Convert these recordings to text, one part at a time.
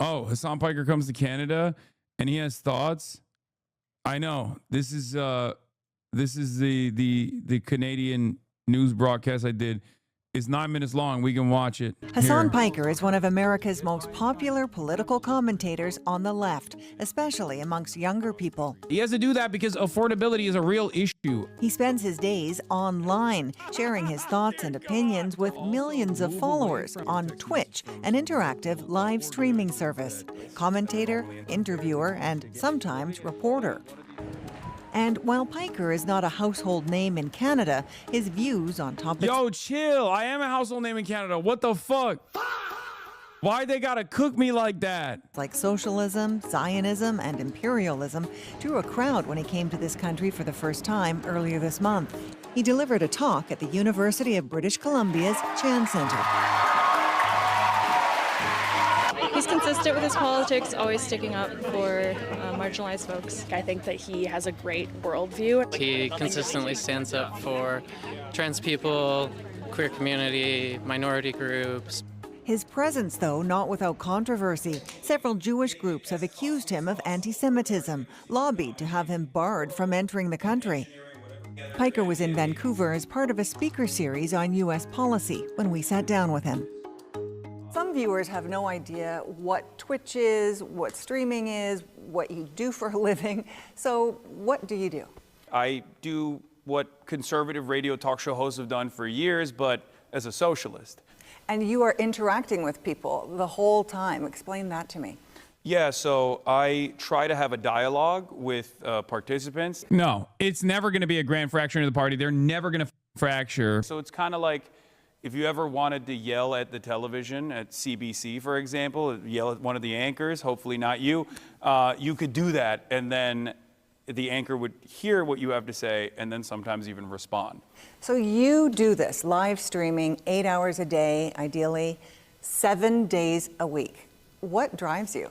Oh, Hasan Piker comes to Canada and he has thoughts. I know. This is the Canadian news broadcast I did. It's 9 minutes long. We can watch it. Hasan Here. Piker is one of America's most popular political commentators on the left, especially amongst younger people. He has to do that because affordability is a real issue. He spends his days online, sharing his thoughts and opinions with millions of followers on Twitch, an interactive live streaming service. Commentator, interviewer, and sometimes reporter. And while Piker is not a household name in Canada, his views on topics... Yo, chill. I am a household name in Canada. What the fuck? Why they gotta cook me like that? ...like socialism, Zionism, and imperialism drew a crowd when he came to this country for the first time earlier this month. He delivered a talk at the University of British Columbia's Chan Center. He's consistent with his politics, always sticking up for marginalized folks. I think that he has a great worldview. He consistently stands up for trans people, queer community, minority groups. His presence, though, not without controversy. Several Jewish groups have accused him of anti-Semitism, lobbied to have him barred from entering the country. Piker was in Vancouver as part of a speaker series on U.S. policy when we sat down with him. Some viewers have no idea what Twitch is, what streaming is, what you do for a living. So what do you do? I do what conservative radio talk show hosts have done for years, but as a socialist. And you are interacting with people the whole time. Explain that to me. Yeah, so I try to have a dialogue with participants. No, it's never going to be a grand fracturing of the party. They're never going to fracture. So it's kind of like if you ever wanted to yell at the television, at CBC, for example, yell at one of the anchors, hopefully not you, you could do that, and then the anchor would hear what you have to say and then sometimes even respond. So you do this, live streaming, 8 hours a day, ideally, 7 days a week. What drives you?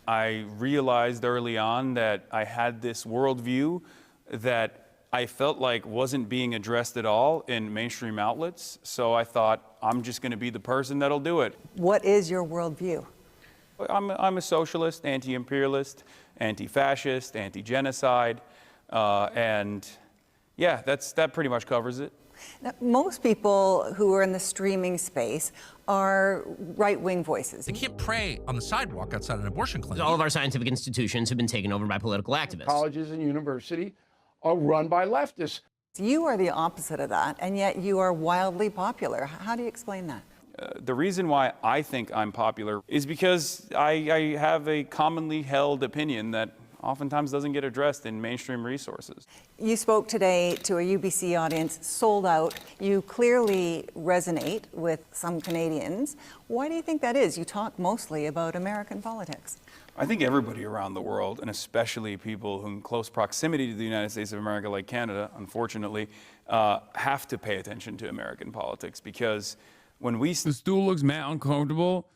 I realized early on that I had this worldview that I felt like wasn't being addressed at all in mainstream outlets. So I thought, I'm just going to be the person that'll do it. What is your worldview? I'm a socialist, anti-imperialist, anti-fascist, anti-genocide, and yeah, that pretty much covers it. Now, most people who are in the streaming space are right-wing voices. They can't pray on the sidewalk outside an abortion clinic. All of our scientific institutions have been taken over by political activists. Colleges and universities are run by leftists. You are the opposite of that, and yet you are wildly popular. How do you explain that? The reason why I think I'm popular is because I have a commonly held opinion that oftentimes doesn't get addressed in mainstream resources. You spoke today to a UBC audience, sold out. You clearly resonate with some Canadians. Why do you think that is? You talk mostly about American politics. I think everybody around the world, and especially people who in close proximity to the United States of America, like Canada, unfortunately, have to pay attention to American politics, because when we... The stool looks mad uncomfortable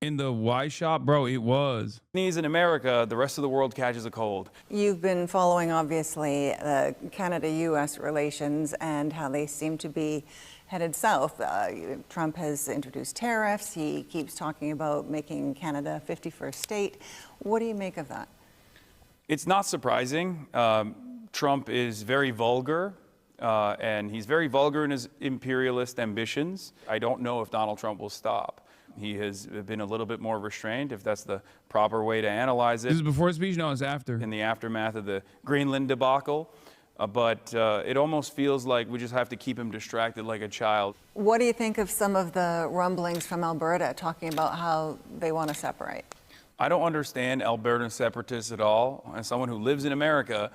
in the Y shop, bro. It was. Sneeze in America, the rest of the world catches a cold. You've been following, obviously, Canada-U.S. relations and how they seem to be headed south. Trump has introduced tariffs. He keeps talking about making Canada a 51st state. What do you make of that? It's not surprising. Trump is very vulgar, and he's very vulgar in his imperialist ambitions. I don't know if Donald Trump will stop. He has been a little bit more restrained, if that's the proper way to analyze it. This is before speech? No, it's after. In the aftermath of the Greenland debacle. But it almost feels like we just have to keep him distracted like a child. What do you think of some of the rumblings from Alberta talking about how they want to separate? I don't understand Albertan separatists at all. As someone who lives in America,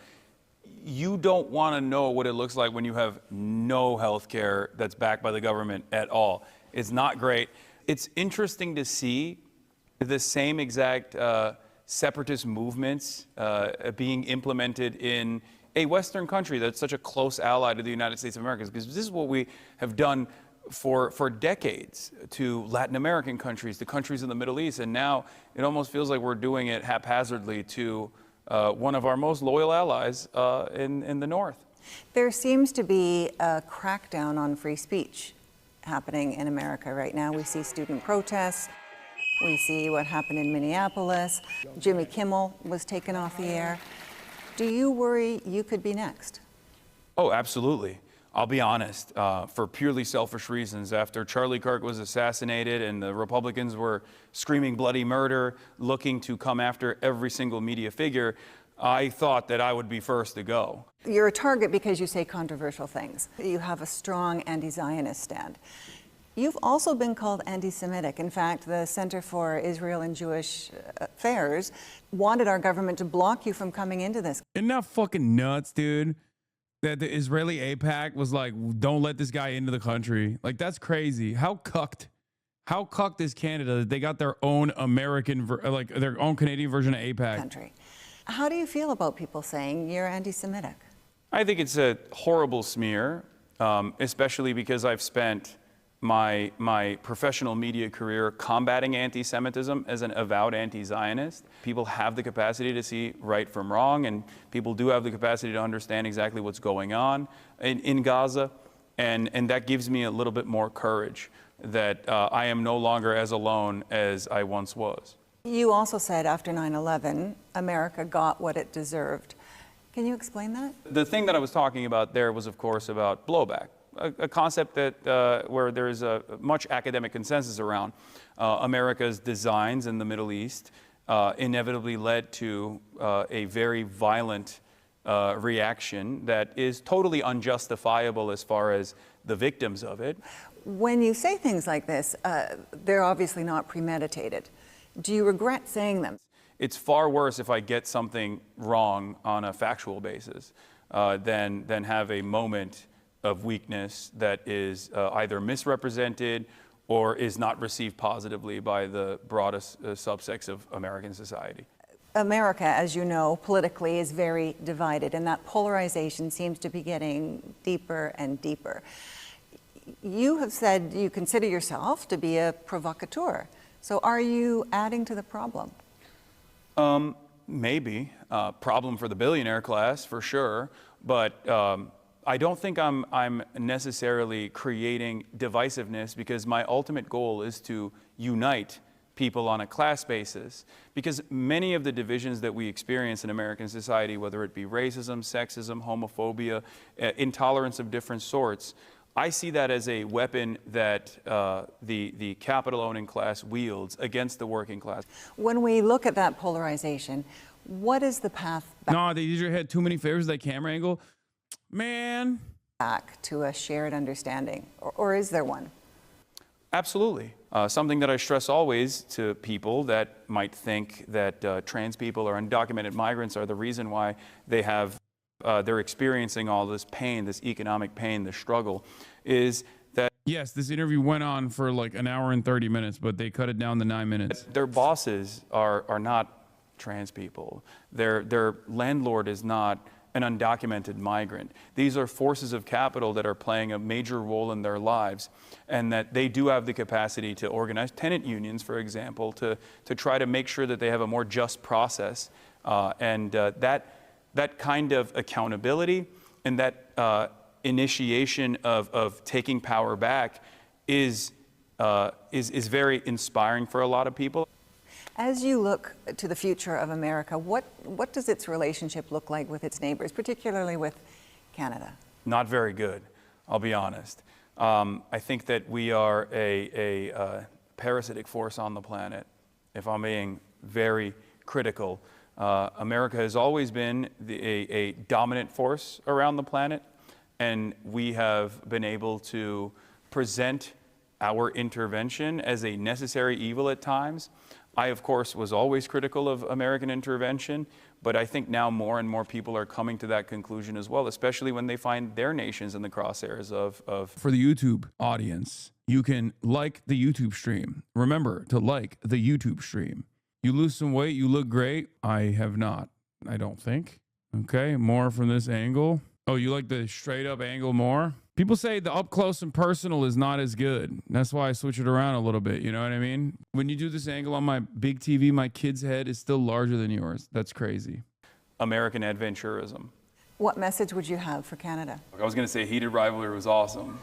you don't want to know what it looks like when you have no health care that's backed by the government at all. It's not great. It's interesting to see the same exact separatist movements being implemented in a Western country that's such a close ally to the United States of America, because this is what we have done for decades to Latin American countries, to countries in the Middle East, and now it almost feels like we're doing it haphazardly to one of our most loyal allies in the North. There seems to be a crackdown on free speech happening in America right now. We see student protests. We see what happened in Minneapolis. Jimmy Kimmel was taken off the air. Do you worry you could be next? Oh, absolutely. I'll be honest, for purely selfish reasons, after Charlie Kirk was assassinated and the Republicans were screaming bloody murder, looking to come after every single media figure, I thought that I would be first to go. You're a target because you say controversial things. You have a strong anti-Zionist stand. You've also been called anti-Semitic. In fact, the Center for Israel and Jewish Affairs wanted our government to block you from coming into this. Isn't that fucking nuts, dude? That the Israeli AIPAC was like, don't let this guy into the country. Like, that's crazy. How cucked is Canada that they got their own American, like their own Canadian version of AIPAC? Country. How do you feel about people saying you're anti-Semitic? I think it's a horrible smear, especially because I've spent my professional media career combating anti-Semitism as an avowed anti-Zionist. People have the capacity to see right from wrong, and people do have the capacity to understand exactly what's going on in Gaza, and that gives me a little bit more courage that I am no longer as alone as I once was. You also said after 9/11, America got what it deserved. Can you explain that? The thing that I was talking about there was, of course, about blowback. A concept that where there is a much academic consensus around. America's designs in the Middle East inevitably led to a very violent reaction that is totally unjustifiable as far as the victims of it. When you say things like this, they're obviously not premeditated. Do you regret saying them? It's far worse if I get something wrong on a factual basis than have a moment of weakness that is either misrepresented or is not received positively by the broadest subsects of American society. America, as you know, politically is very divided, and that polarization seems to be getting deeper and deeper. You have said you consider yourself to be a provocateur. So are you adding to the problem? Maybe. Problem for the billionaire class, for sure. But I don't think I'm necessarily creating divisiveness, because my ultimate goal is to unite people on a class basis. Because many of the divisions that we experience in American society, whether it be racism, sexism, homophobia, intolerance of different sorts, I see that as a weapon that the capital-owning class wields against the working class. When we look at that polarization, what is the path back? No, they usually had too many favors that camera angle. Man. Back to a shared understanding, or is there one? Absolutely. Something that I stress always to people that might think that trans people or undocumented migrants are the reason why they're experiencing all this pain, this economic pain, this struggle, is that... Yes, this interview went on for like an hour and 30 minutes, but they cut it down to 9 minutes. Their bosses are not trans people. Their landlord is not an undocumented migrant. These are forces of capital that are playing a major role in their lives, and that they do have the capacity to organize tenant unions, for example, to try to make sure that they have a more just process. That kind of accountability and that initiation of taking power back is very inspiring for a lot of people. As you look to the future of America, what does its relationship look like with its neighbors, particularly with Canada? Not very good, I'll be honest. I think that we are a parasitic force on the planet, if I'm being very critical. America has always been a dominant force around the planet, and we have been able to present our intervention as a necessary evil at times. I, of course, was always critical of American intervention, but I think now more and more people are coming to that conclusion as well, especially when they find their nations in the crosshairs of... For the YouTube audience, you can like the YouTube stream. Remember to like the YouTube stream. You lose some weight, you look great. I have not, I don't think. Okay, more from this angle. Oh, you like the straight up angle more? People say the up close and personal is not as good. That's why I switch it around a little bit, you know what I mean? When you do this angle on my big TV, my kid's head is still larger than yours. That's crazy. American adventurism. What message would you have for Canada? I was gonna say Heated Rivalry was awesome.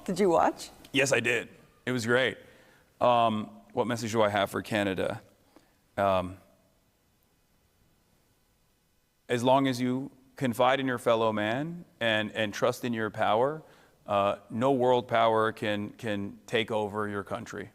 Did you watch? Yes, I did. It was great. What message do I have for Canada? As long as you confide in your fellow man and trust in your power, no world power can take over your country.